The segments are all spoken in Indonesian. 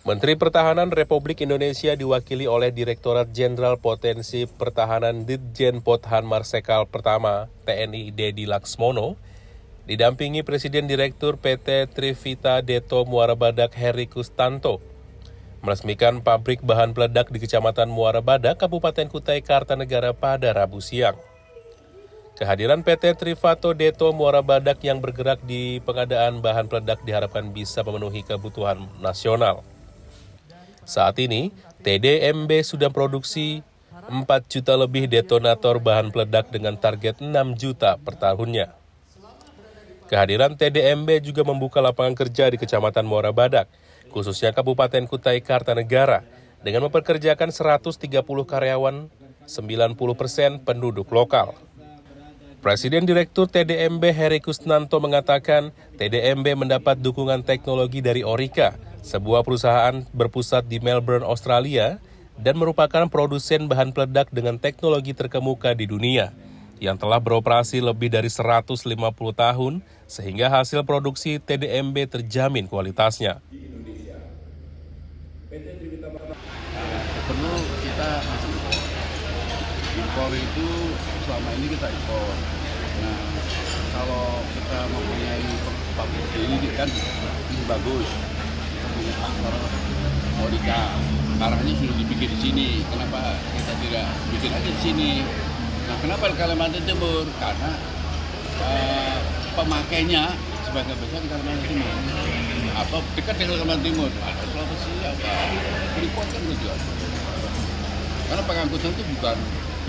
Menteri Pertahanan Republik Indonesia diwakili oleh Direktorat Jenderal Potensi Pertahanan Ditjen Pothhan Marsekal Pertama TNI Dedi Laksmono, didampingi Presiden Direktur PT Trivita Deto Muara Badak Heri Kustanto, meresmikan pabrik bahan peledak di Kecamatan Muara Badak, Kabupaten Kutai Kartanegara pada Rabu siang. Kehadiran PT Trivita Deto Muara Badak yang bergerak di pengadaan bahan peledak diharapkan bisa memenuhi kebutuhan nasional. Saat ini, TDMB sudah produksi 4 juta lebih detonator bahan peledak dengan target 6 juta per tahunnya. Kehadiran TDMB juga membuka lapangan kerja di Kecamatan Muara Badak, khususnya Kabupaten Kutai Kartanegara, dengan mempekerjakan 130 karyawan, 90% penduduk lokal. Presiden Direktur TDMB Heri Kustanto mengatakan TDMB mendapat dukungan teknologi dari Orica, sebuah perusahaan berpusat di Melbourne, Australia, dan merupakan produsen bahan peledak dengan teknologi terkemuka di dunia, yang telah beroperasi lebih dari 150 tahun, sehingga hasil produksi TDMB terjamin kualitasnya. Perlu kita masih impor itu selama ini kita impor. Nah, kalau kita mempunyai pabrik ini kan ini bagus. Punya faktor Orica, arahnya sudah dibikin di sini. Kenapa kita tidak bikin aja di sini? Nah, kenapa di Kalimantan Timur? Karena pemakainya sebagian besar di Kalimantan Timur. Atau dekat dengan Kalimantan Timur, ada Sulawesi, apa Freeport kan gitu. Karena pengangkutan itu bukan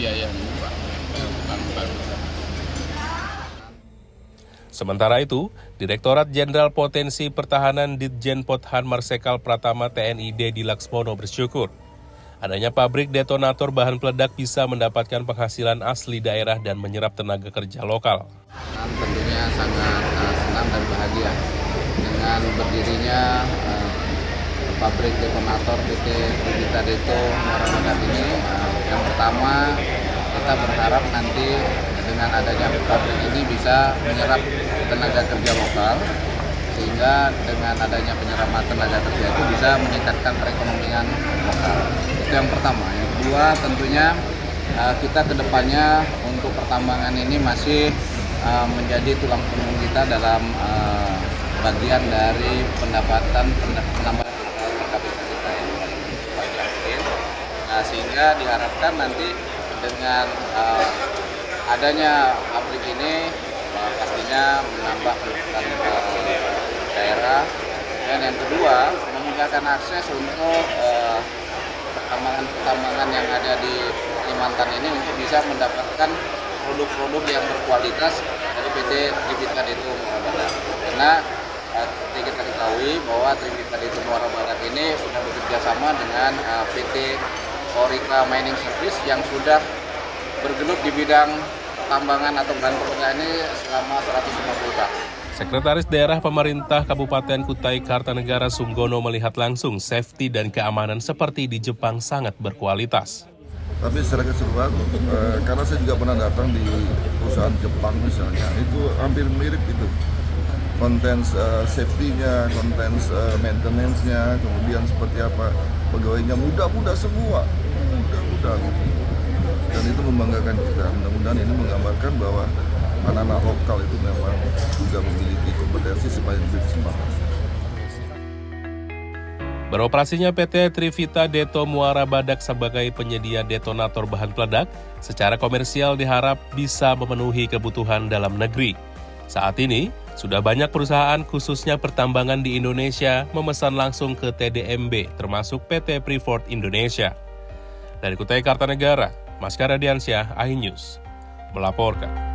biaya yang murah, bukan baru. Sementara itu, Direktorat Jenderal Potensi Pertahanan Ditjen Pothhan Marsekal Pertama TNI Dedi Laksmono bersyukur adanya pabrik detonator bahan peledak bisa mendapatkan penghasilan asli daerah dan menyerap tenaga kerja lokal. Tentunya sangat senang dan bahagia dengan berdirinya pabrik detonator PT Trivita Deto Muara Badak ini. Yang pertama, kita berharap nanti dengan adanya pabrik ini bisa menyerap tenaga kerja lokal, sehingga dengan adanya penyerapan tenaga kerja itu bisa meningkatkan perekonomian lokal. Itu yang pertama. Yang kedua, tentunya kita kedepannya untuk pertambangan ini masih menjadi tulang punggung kita dalam bagian dari penambahan per kapita kita yang sepanjang mungkin. Nah, sehingga diharapkan nanti dengan adanya pabrik ini pastinya menambah pendapatan daerah. Dan yang kedua, memudahkan akses untuk pertambangan yang ada di Kalimantan ini untuk bisa mendapatkan produk-produk yang berkualitas dari PT Trivita Deto Muara Badak. Karena seperti kita ketahui bahwa Trivita Deto Muara Badak ini sudah bekerja sama dengan PT Orica Mining Service yang sudah bergelut di bidang tambangan atau bahan peledak ini selama 150 tahun. Sekretaris Daerah Pemerintah Kabupaten Kutai Kartanegara Sunggono melihat langsung safety dan keamanan seperti di Jepang sangat berkualitas. Tapi secara keseluruhan, karena saya juga pernah datang di perusahaan Jepang misalnya, itu hampir mirip itu. Konten safety-nya, konten maintenance-nya, kemudian seperti apa pegawainya muda-muda semua, muda-muda. Dan itu membanggakan kita. Mudah-mudahan ini menggambarkan bahwa anak-anak lokal itu memang juga memiliki kompetensi sepanjang kesempatan. Beroperasinya PT Trivita Deto Muara Badak sebagai penyedia detonator bahan peledak secara komersial diharap bisa memenuhi kebutuhan dalam negeri. Saat ini, sudah banyak perusahaan khususnya pertambangan di Indonesia memesan langsung ke TDMB termasuk PT Freeport Indonesia. Dari Kutai Kartanegara, Maskara Diansyah, iNews melaporkan.